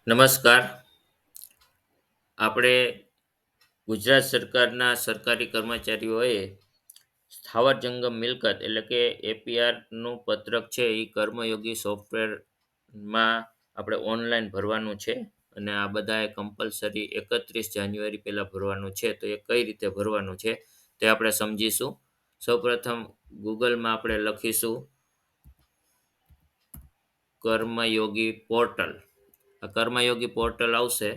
નમસ્કાર. આપણે ગુજરાત સરકારના સરકારી કર્મચારીઓએ સ્થાવર જંગમ મિલકત એટલે કે એપીઆરનું પત્રક છે એ કર્મયોગી સોફ્ટવેરમાં આપણે ઓનલાઈન ભરવાનું છે. અને આ બધાએ કમ્પલસરી 31 જાન્યુઆરી પહેલાં ભરવાનું છે. તો એ કઈ રીતે ભરવાનું છે તે આપણે સમજીશું. સૌપ્રથમ ગૂગલમાં આપણે લખીશું કર્મયોગી પોર્ટલ. આ કર્મયોગી પોર્ટલ આવશે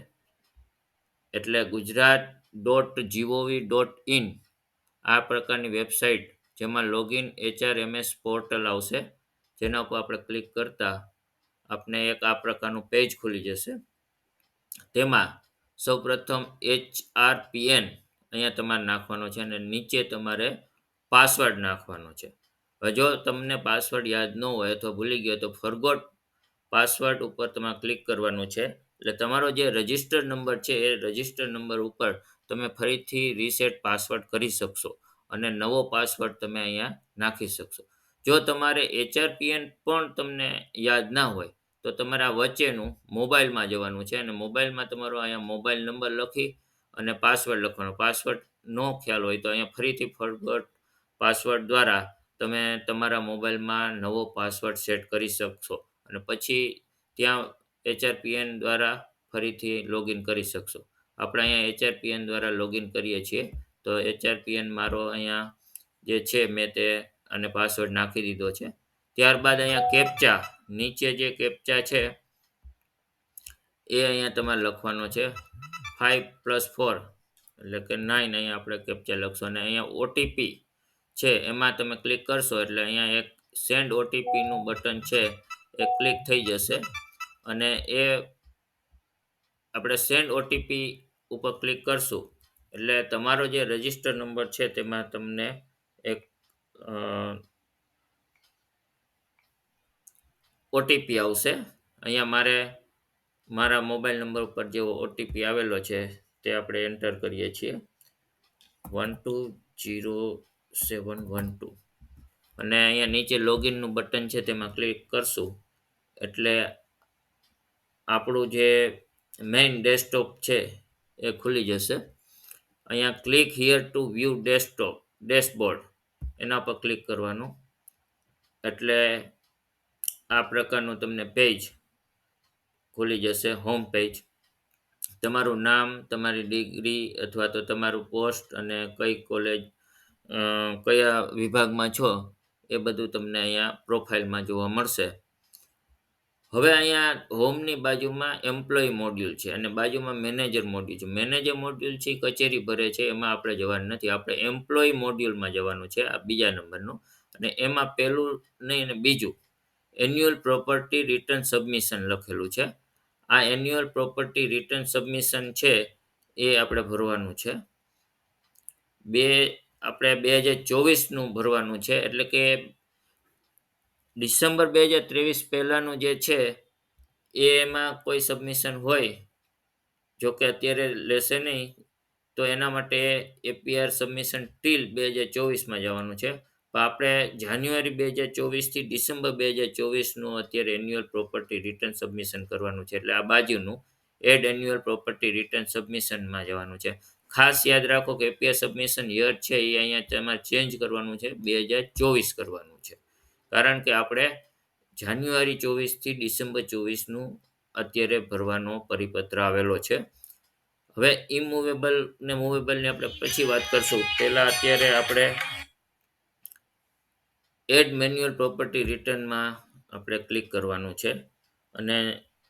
એટલે ગુજરાત.gov.in આ પ્રકારની વેબસાઇટ, જેમાં લોગિન HRMS પોર્ટલ આવશે, જેના ઉપર આપણે ક્લિક કરતા આપને એક આ પ્રકારનું પેજ ખુલી જશે. તેમાં સૌપ્રથમ HRPN અહીંયા તમારે નાખવાનો છે અને નીચે તમારે પાસવર્ડ નાખવાનો છે. હવે જો તમને પાસવર્ડ યાદ ન હોય અથવા ભૂલી ગયો તો ફરગોટ પાસવર્ડ ઉપર તમારે ક્લિક કરવાનું છે. એટલે તમારો જે રજિસ્ટર્ડ નંબર છે એ રજિસ્ટર્ડ નંબર ઉપર તમે ફરીથી રીસેટ પાસવર્ડ કરી શકશો અને નવો પાસવર્ડ તમે અહીંયા નાખી શકશો. જો તમારે HRPN પણ તમને યાદ ના હોય તો તમારે આ વચ્ચેનું મોબાઈલમાં જવાનું છે અને મોબાઈલમાં તમારો અહીંયા મોબાઈલ નંબર લખી અને પાસવર્ડ લખવાનો. પાસવર્ડ નો ખ્યાલ હોય તો અહીંયા ફરીથી ફોરગોટ પાસવર્ડ દ્વારા તમે તમારા મોબાઈલમાં નવો પાસવર્ડ સેટ કરી શકશો અને પછી ત્યાં HRPN દ્વારા ફરીથી લોગિન કરી શકશો. આપણે અહીંયા HRPN દ્વારા લોગિન કરીએ છીએ. તો HRPN મારો અહીંયા જે છે મેં તે અને પાસવર્ડ નાખી દીધો છે. ત્યારબાદ અહીંયા કેપ્ચા, નીચે જે કેપ્ચા છે એ અહીંયા તમારે લખવાનો છે. 5+4 એટલે કે 9 અહીંયા આપણે કેપ્ચા લખશો અને અહીંયા ઓટીપી છે એમાં તમે ક્લિક કરશો એટલે અહીંયા એક સેન્ડ ઓટીપીનું બટન છે એ ક્લિક થઈ જશે અને એ આપણે સેન્ડ ઓટીપી ઉપર ક્લિક કરશું એટલે તમારો જે રજિસ્ટર નંબર છે તેમાં તમને એક ઓટીપી આવશે. અહીંયા મારા મોબાઈલ નંબર ઉપર જેવો ઓટીપી આવેલો છે તે આપણે એન્ટર કરીએ છીએ 120712 અને અહીંયા નીચે લોગિનનું બટન છે તેમાં ક્લિક કરશું એટલે આપણું જે મેઇન ડેસ્કટોપ છે એ ખુલી જશે. અહીંયા click here two view dashboard એના પર ક્લિક કરવાનું એટલે આ પ્રકારનું તમને પેજ ખુલી જશે, હોમ પેજ. તમારું નામ, તમારી ડિગ્રી અથવા તો તમારું પોસ્ટ અને કઈ કોલેજ, કયા વિભાગમાં છો એ બધું તમને અહીંયા પ્રોફાઇલમાં જોવા મળશે. હવે અહીંયા હોમની બાજુમાં એમ્પ્લોય મોડ્યુલ છે અને બાજુમાં મેનેજર મોડ્યુલ છે. મેનેજર મોડ્યુલ છે કચેરી ભરે છે, એમાં આપણે જવાનું નથી. આપણે એમ્પ્લોય મોડ્યુલમાં જવાનું છે, આ બીજા નંબરનું. અને એમાં પહેલું નહીં અને બીજું એન્યુઅલ પ્રોપર્ટી રિટર્ન સબમિશન લખેલું છે. આ એન્યુઅલ પ્રોપર્ટી રિટર્ન સબમિશન છે એ આપણે ભરવાનું છે. આપણે 2024નું ભરવાનું છે એટલે કે ડિસેમ્બર 2023 પહેલાંનું જે છે એમાં કોઈ સબમિશન હોય, જો કે અત્યારે લેશે નહીં, તો એના માટે એપીઆર સબમિશન ટીલ 2024માં જવાનું છે. પણ આપણે જાન્યુઆરી 2024થી ડિસેમ્બર 2024નું અત્યારે એન્યુઅલ પ્રોપર્ટી રિટર્ન સબમિશન કરવાનું છે. એટલે આ બાજુનું એડ એન્યુઅલ પ્રોપર્ટી રિટર્ન સબમિશનમાં જવાનું છે. ખાસ યાદ રાખો કે એપીઆર સબમિશન યર છે એ અહીંયા તમારે ચેન્જ કરવાનું છે, 2024 કરવાનું છે. કારણ કે આપણે જાન્યુઆરી 24થી ડિસેમ્બર 24નું અત્યારે ભરવાનો પરિપત્ર આવેલો છે. હવે ઇમૂવેબલ ને મૂવેબલની આપણે પછી વાત કરશું. પહેલાં અત્યારે આપણે એડ મેન્યુઅલ પ્રોપર્ટી રિટર્નમાં આપણે ક્લિક કરવાનું છે અને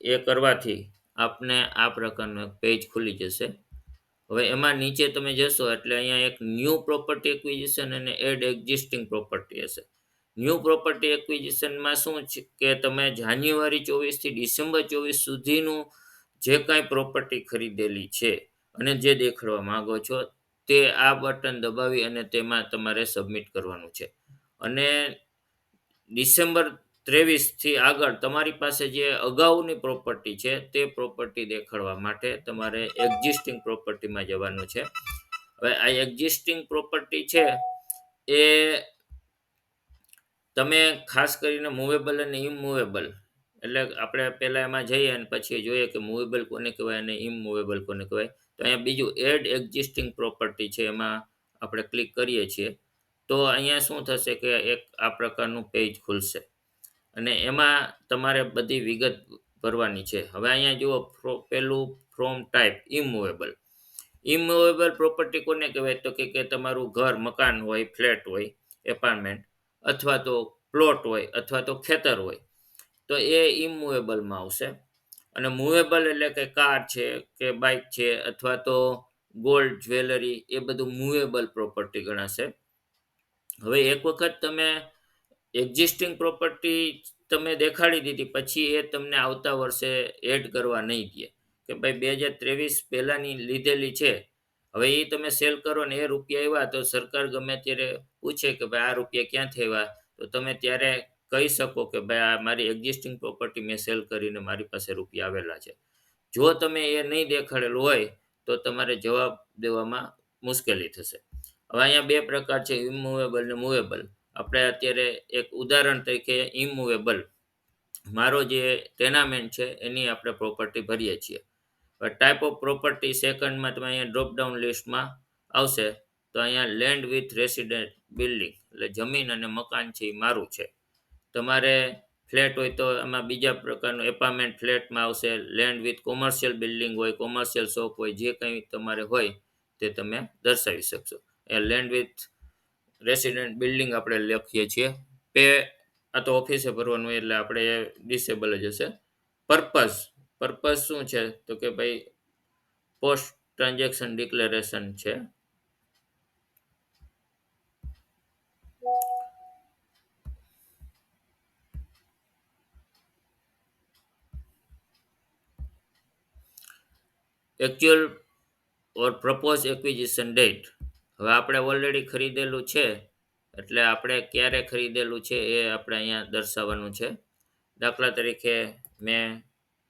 એ કરવાથી આપને આ પ્રકારનું એક પેજ ખુલી જશે. હવે એમાં નીચે તમે જશો એટલે અહીંયા એક ન્યૂ પ્રોપર્ટી એક્વિઝિશન અને એડ એક્ઝિસ્ટિંગ પ્રોપર્ટી હશે. ન્યૂ પ્રોપર્ટી એક્વિઝિશનમાં શું છે કે તમે જાન્યુઆરી 24થી ડિસેમ્બર 24 સુધીનું જે કાંઈ પ્રોપર્ટી ખરીદેલી છે અને જે દેખાડવા માંગો છો તે આ બટન દબાવી અને તેમાં તમારે સબમિટ કરવાનું છે. અને ડિસેમ્બર 23થી આગળ તમારી પાસે જે અગાઉની પ્રોપર્ટી છે તે પ્રોપર્ટી દેખાડવા માટે તમારે એક્ઝિસ્ટિંગ પ્રોપર્ટીમાં જવાનું છે. હવે આ એક્ઝિસ્ટિંગ પ્રોપર્ટી છે એ તમે ખાસ કરીને મૂવેબલ અને ઇમૂવેબલ એટલે આપણે પહેલાં એમાં જઈએ અને પછી જોઈએ કે મૂવેબલ કોને કહેવાય અને ઇમૂવેબલ કોને કહેવાય. તો અહીંયા બીજું એડ એક્ઝિસ્ટિંગ પ્રોપર્ટી છે, એમાં આપણે ક્લિક કરીએ છીએ તો અહીંયા શું થશે કે એક આ પ્રકારનું પેજ ખુલશે અને એમાં તમારે બધી વિગત ભરવાની છે. હવે અહીંયા જુઓ પેલું from type immovable. Immovable property કોને કહેવાય તો કે તમારું ઘર, મકાન હોય, ફ્લેટ હોય, એપાર્ટમેન્ટ અથવા તો પ્લોટ હોય અથવા તો ખેતર હોય તો એ ઇમૂવેબલમાં આવશે. અને મૂવેબલ એટલે કે કાર છે કે બાઇક છે અથવા તો ગોલ્ડ જ્વેલરી, એ બધું મૂવેબલ પ્રોપર્ટી ગણાશે. હવે એક વખત તમે એક્ઝિસ્ટિંગ પ્રોપર્ટી તમે દેખાડી દીધી પછી એ તમને આવતા વર્ષે એડ કરવા નહીં દે કે ભાઈ 2023 પહેલાંની લીધેલી છે, હવે એ તમે સેલ કરો ને એ રૂપિયા આવ્યા તો સરકાર ગમે ત્યારે પૂછે કે ભાઈ આ રૂપિયા ક્યાંથી આવ્યા, તો તમે ત્યારે કહી શકો કે ભાઈ આ મારી એક્ઝિસ્ટિંગ પ્રોપર્ટી મેં સેલ કરીને મારી પાસે રૂપિયા આવેલા છે. જો તમે એ નહીં દેખાડેલું હોય તો તમારે જવાબ દેવામાં મુશ્કેલી થશે. હવે અહીંયા બે પ્રકાર છે, ઇમૂવેબલ ને મૂવેબલ. આપણે અત્યારે એક ઉદાહરણ તરીકે ઇમૂવેબલ મારો જે ટેનામેન્ટ છે એની આપણે પ્રોપર્ટી ભરીએ છીએ. ટાઈપ ઓફ પ્રોપર્ટી સેકન્ડમાં તમે અહીંયા ડ્રોપ ડાઉન લિસ્ટમાં આવશે તો અહીંયા લેન્ડ વિથ રેસિડેન્ટ બિલ્ડિંગ એટલે જમીન અને મકાન છે એ મારું છે. તમારે ફ્લેટ હોય તો એમાં બીજા પ્રકારનું એપાર્ટમેન્ટ ફ્લેટમાં આવશે. લેન્ડ વિથ કોમર્શિયલ બિલ્ડિંગ હોય, કોમર્શિયલ શોપ હોય, જે કંઈ તમારે હોય તે તમે દર્શાવી શકશો. એ લેન્ડ વિથ રેસિડેન્ટ બિલ્ડિંગ આપણે લખીએ છીએ. પે આ તો ઓફિસે ભરવાનું એટલે આપણે એ ડિસેબલ જ હશે. પર્પઝ શું છે તો કે ભાઈ પોસ્ટ ટ્રાન્ઝેક્શન ડિક્લેરેશન છે. એકચ્યુઅલ ઓર પ્રપોઝ એક્વિઝિશન ડેટ. હવે આપણે ઓલરેડી ખરીદેલું છે એટલે આપણે ક્યારે ખરીદેલું છે એ આપણે અહીંયા દર્શાવવાનું છે. દાખલા તરીકે મેં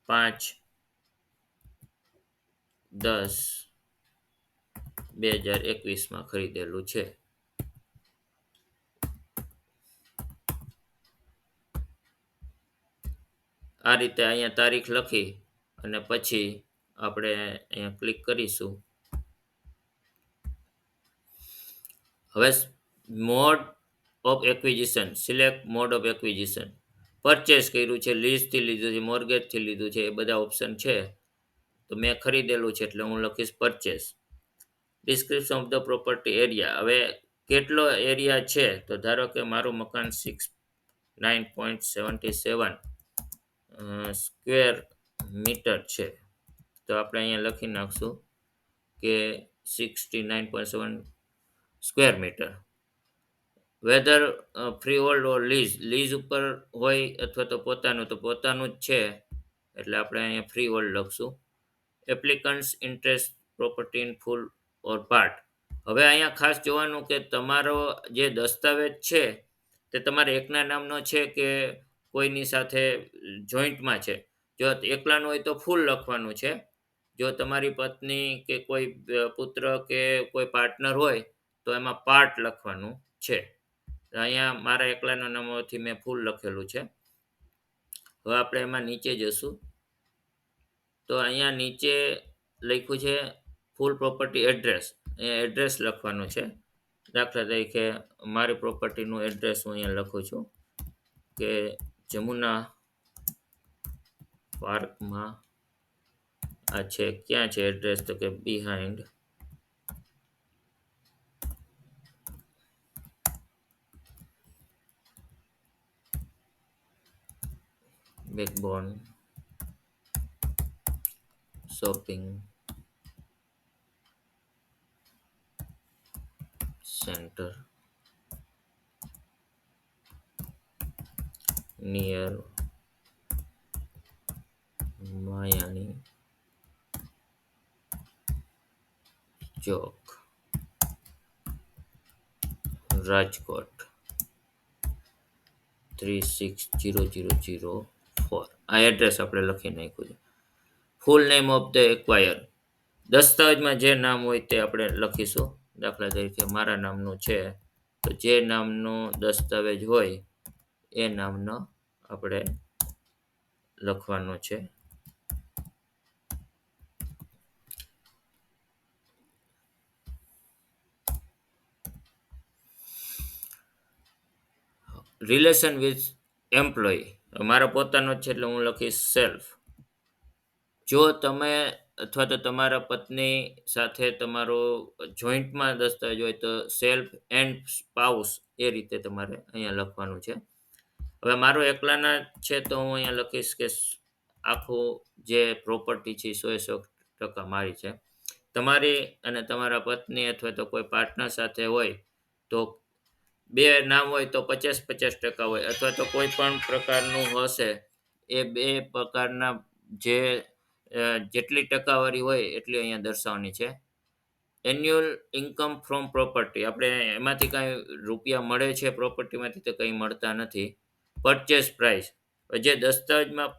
5/10/2021 ખરીદેલું છે. આ રીતે અહીંયા તારીખ લખી અને પછી આપણે અહીંયા ક્લિક કરીશું. હવે mode of acquisition, select mode of acquisition. Purchase કર્યું છે, લીઝથી લીધું છે, મોર્ગેજથી લીધું છે, એ બધા ઓપ્શન છે. તો મેં ખરીદેલું છે એટલે હું લખીશ purchase. Description of the property area. હવે કેટલો એરિયા છે તો ધારો કે મારું મકાન 69.77 સ્ક્વેર મીટર છે તો આપણે અહીંયા લખી નાખશું કે 69.7 square metre. Whether freehold or lease ઉપર હોય અથવા તો પોતાનું, તો પોતાનું જ છે એટલે આપણે અહીંયા ફ્રી હોલ્ડ લખશું. Applicant's interest property in full or part. હવે અહીંયા ખાસ જોવાનું કે તમારો જે દસ્તાવેજ છે તે તમારે એકના નામનો છે કે કોઈની સાથે જોઈન્ટમાં છે. જો એકલાનું હોય તો ફૂલ લખવાનું છે. જો તમારી પત્ની કે કોઈ પુત્ર કે કોઈ પાર્ટનર હોય તો એમાં પાર્ટ લખવાનું છે. અહીંયા મારા એકલાના નામથી મેં ફૂલ લખેલું છે. હવે આપણે એમાં નીચે જશું તો અહીંયા નીચે લખ્યું છે ફૂલ પ્રોપર્ટી એડ્રેસ. અહીંયા એડ્રેસ લખવાનું છે. દાખલા તરીકે મારી પ્રોપર્ટીનું એડ્રેસ હું અહીંયા લખું છું કે જમુના પાર્કમાં આ છે. ક્યાં છે એડ્રેસ તો કે behind backbone shopping centre near Mayani Chowk, Rajkot 360004. આ એડ્રેસ આપણે લખી નાખ્યું છે. Full name of the acquire. દસ્તાવેજમાં જે નામ હોય તે આપણે લખીશું. દાખલા તરીકે મારા નામનું છે તો જે નામનો દસ્તાવેજ હોય એ નામનો આપણે લખવાનું છે. રિલેશન વિથ એમ્પ્લોય મારા પોતાનો જ છે એટલે હું લખીશ સેલ્ફ. જો તમે અથવા તો તમારા પત્ની સાથે તમારો જોઈન્ટમાં દસ્તાવેજ હોય તો સેલ્ફ એન્ડ સ્પાઉસ એ રીતે તમારે અહીંયા લખવાનું છે. હવે મારો એકલાના છે તો હું અહીંયા લખીશ કે આખું જે પ્રોપર્ટી છે એ 100% મારી છે. તમારી અને તમારા પત્ની અથવા તો કોઈ પાર્ટનર સાથે હોય તો બે નામ હોય તો 50-50% હોય અથવા તો કોઈ પણ પ્રકારનું હશે એ બે પ્રકારના જે જેટલી ટકાવારી હોય એટલી અહીંયા દર્શાવવાની છે. એન્યુઅલ ઇન્કમ ફ્રોમ પ્રોપર્ટી આપણે એમાંથી કાંઈ રૂપિયા મળે છે પ્રોપર્ટીમાંથી તો કંઈ મળતા નથી. પરચેસ પ્રાઇસ જે દસ્તાવેજમાં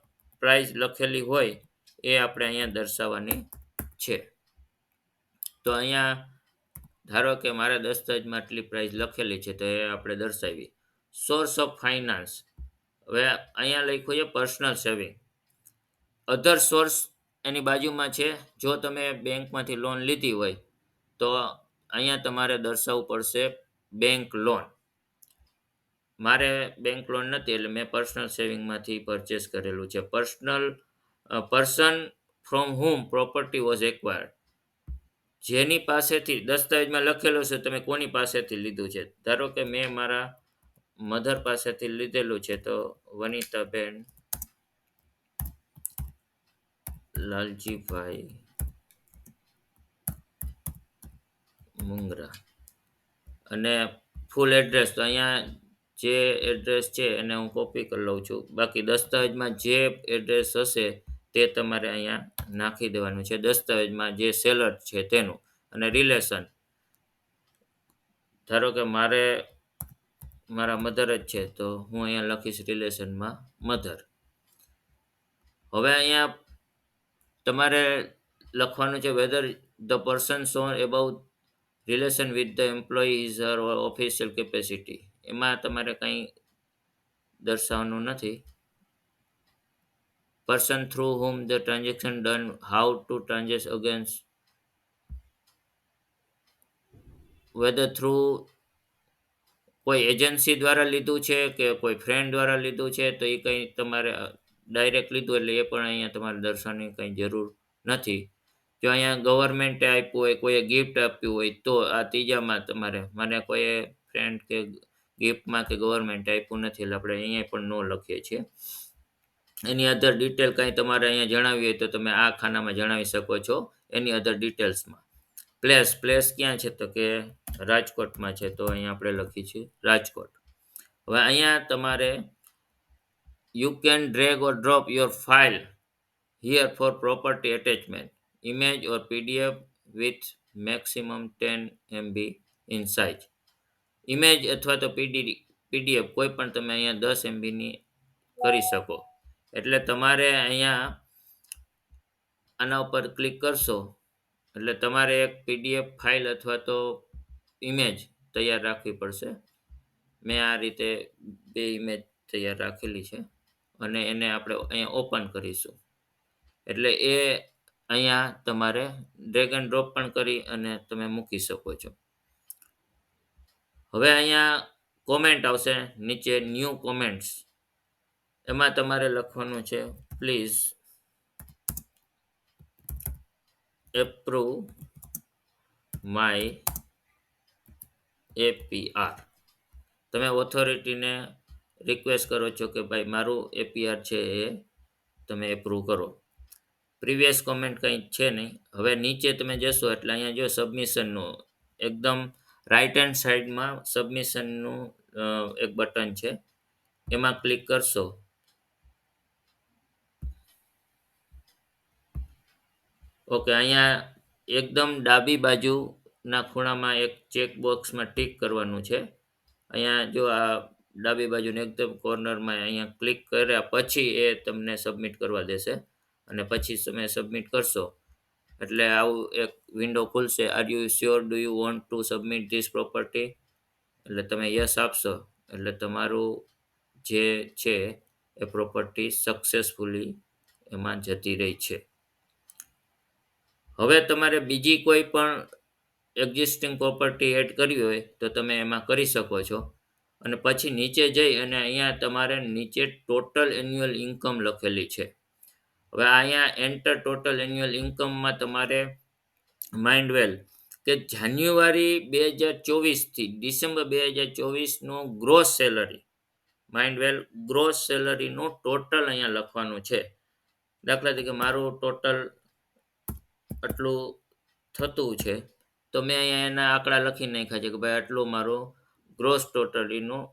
પ્રાઇસ લખેલી હોય એ આપણે અહીંયા દર્શાવવાની છે. તો અહીંયા ધારો કે મારા દસ્તાવેજમાં આટલી પ્રાઇસ લખેલી છે તો એ આપણે દર્શાવી. સોર્સ ઓફ ફાઇનાન્સ હવે અહીંયા લખ્યું છે પર્સનલ સેવિંગ. અધર સોર્સ એની બાજુમાં છે જો તમે બેંકમાંથી લોન લીધી હોય તો અહીંયા તમારે દર્શાવવું પડશે બેંક લોન. મારે બેંક લોન નથી એટલે મેં પર્સનલ સેવિંગમાંથી પરચેસ કરેલું છે. Person from whom property was acquired જેની પાસેથી દસ્તાવેજમાં લખેલું છે તમે કોની પાસેથી લીધું છે. ધારો કે મેં મારા મધર પાસેથી લીધેલું છે તો વનિતાબેન લાલજીભાઈ મુંગરા અને ફૂલ એડ્રેસ તો અહીંયા જે એડ્રેસ છે એને હું કોપી કરી લઉં છું. બાકી દસ્તાવેજમાં જે એડ્રેસ હશે તે તમારે અહીંયા નાખી દેવાનું છે દસ્તાવેજમાં જે સેલર છે તેનું. અને રિલેશન ધારો કે મારે મારા મધર જ છે તો હું અહીંયા લખીશ રિલેશનમાં મધર. હવે અહીંયા તમારે લખવાનું છે whether the person shown about relation with the employee is her official capacity એમાં તમારે કંઈ દર્શાવવાનું નથી. Person through whom the transaction done, how to transact against, whether through કોઈ એજન્સી દ્વારા લીધું છે કે કોઈ ફ્રેન્ડ દ્વારા લીધું છે તો એ કંઈ તમારે ડાયરેક્ટ લીધું એટલે એ પણ અહીંયા તમારે દર્શાવવાની કંઈ જરૂર નથી. જો અહીંયા ગવર્મેન્ટે આપ્યું હોય કોઈએ ગિફ્ટ આપ્યું હોય તો આ ત્રીજામાં તમારે મને કોઈએ ફ્રેન્ડ કે ગિફ્ટમાં કે ગવર્મેન્ટે આપ્યું નથી એટલે આપણે અહીંયા પણ ન લખીએ છીએ. એની અધર ડિટેલ કંઈ તમારે અહીંયા જણાવી હોય તો તમે આ ખાનામાં જણાવી શકો છો એની અધર ડિટેલ્સમાં. પ્લેસ ક્યાં છે તો કે રાજકોટમાં છે તો અહીંયા આપણે લખીએ છીએ રાજકોટ. હવે અહીંયા તમારે you can drag or drop your file here for property attachment image or PDF with maximum 10 MB in size. Image અથવા તો પીડીએફ કોઈ પણ તમે અહીંયા 10 MBની કરી શકો. એટલે તમારે અહીંયા આના ઉપર ક્લિક કરશો એટલે તમારે એક પીડીએફ ફાઇલ અથવા તો ઇમેજ તૈયાર રાખવી પડશે. મેં આ રીતે બે ઇમેજ તૈયાર રાખેલી છે અને એને આપણે અહીંયા ઓપન કરીશું એટલે એ અહીંયા તમારે ડ્રેગ એન્ડ ડ્રોપ પણ કરી અને તમે મૂકી શકો છો. હવે અહીંયા કોમેન્ટ આવશે નીચે ન્યૂ કોમેન્ટ્સ એમાં તમારે લખવાનું છે પ્લીઝ એપ્રુવ માય APR. તમે ઓથોરિટીને રિક્વેસ્ટ કરો છો કે ભાઈ મારું APR છે એ તમે એપ્રુવ કરો. પ્રીવિયસ કોમેન્ટ કંઈ છે નહીં. હવે નીચે તમે જશો એટલે અહીંયા જો સબમિશનનું એકદમ રાઈટ હેન્ડ સાઈડમાં સબમિશનનું એક બટન છે એમાં ક્લિક કરશો ઓકે. અહીંયા એકદમ ડાબી બાજુના ખૂણામાં એક ચેક બોક્સમાં ટીક કરવાનું છે. અહીંયા જો આ ડાબી બાજુને એકદમ કોર્નરમાં અહીંયા ક્લિક કર્યા પછી એ તમને સબમિટ કરવા દેશે અને પછી તમે સબમિટ કરશો એટલે આવું એક વિન્ડો ખુલશે. Are you sure do you want to submit this property એટલે તમે યસ આપશો એટલે તમારું જે છે એ પ્રોપર્ટી સક્સેસફુલી એમાં જતી રહી છે. હવે તમારે બીજી કોઈ પણ એક્ઝિસ્ટિંગ પ્રોપર્ટી એડ કરવી હોય તો તમે એમાં કરી શકો છો. અને પછી નીચે જઈ અને અહીંયા તમારે નીચે ટોટલ એન્યુઅલ ઇન્કમ લખેલી છે. હવે અહીંયા એન્ટર ટોટલ એન્યુઅલ ઇન્કમમાં તમારે માઇન્ડવેલ કે જાન્યુઆરી 2024 થી ડિસેમ્બર 2024નો ગ્રોસ સેલરી, માઇન્ડવેલ ગ્રોસ સેલરીનું ટોટલ અહીંયા લખવાનું છે. દાખલા તરીકે મારું ટોટલ આટલું થતું છે તો મેં અહીંયા એના આંકડા લખી નાખ્યા છે કે ભાઈ આટલું મારું ગ્રોસ ટોટલીનું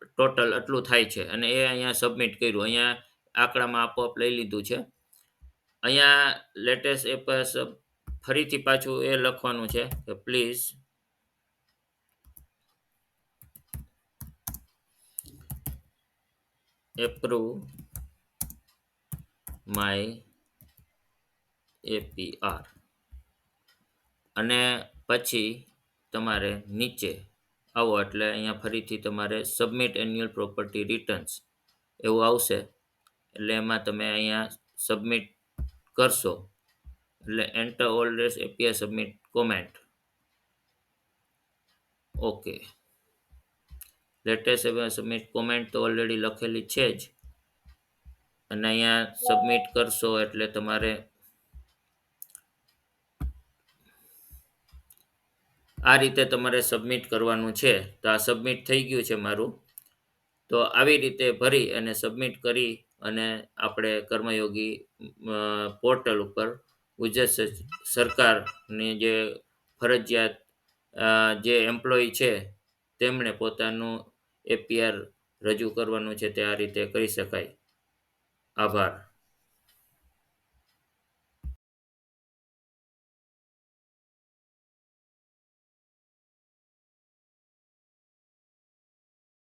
ટોટલ આટલું થાય છે, અને એ અહીંયા સબમિટ કર્યું. અહીંયા આંકડામાં આપોઆપ લઈ લીધું છે. અહીંયા લેટેસ્ટ એપસ ફરીથી પાછું એ લખવાનું છે કે પ્લીઝ એપ્રુવ માય એપીઆર, અને પછી તમારે નીચે આવો એટલે અહીંયા ફરીથી તમારે સબમિટ એન્યુઅલ પ્રોપર્ટી રિટર્ન્સ એવું આવશે. એટલે એમાં તમે અહીંયા સબમિટ કરશો એટલે enter oldest APR submit comment. Okay, latest submit comment તો ઓલરેડી લખેલી છે જ, અને અહીંયા સબમિટ કરશો એટલે તમારે આ રીતે તમારે સબમિટ કરવાનું છે. તો આ સબમિટ થઈ ગયું છે મારું. તો આવી રીતે ભરી અને સબમિટ કરી અને આપણે કર્મયોગી પોર્ટલ ઉપર ગુજરાત સરકારની જે ફરજિયાત જે એમ્પ્લોય છે તેમણે પોતાનું એપીઆર રજૂ કરવાનું છે તે આ રીતે કરી શકાય. આભાર.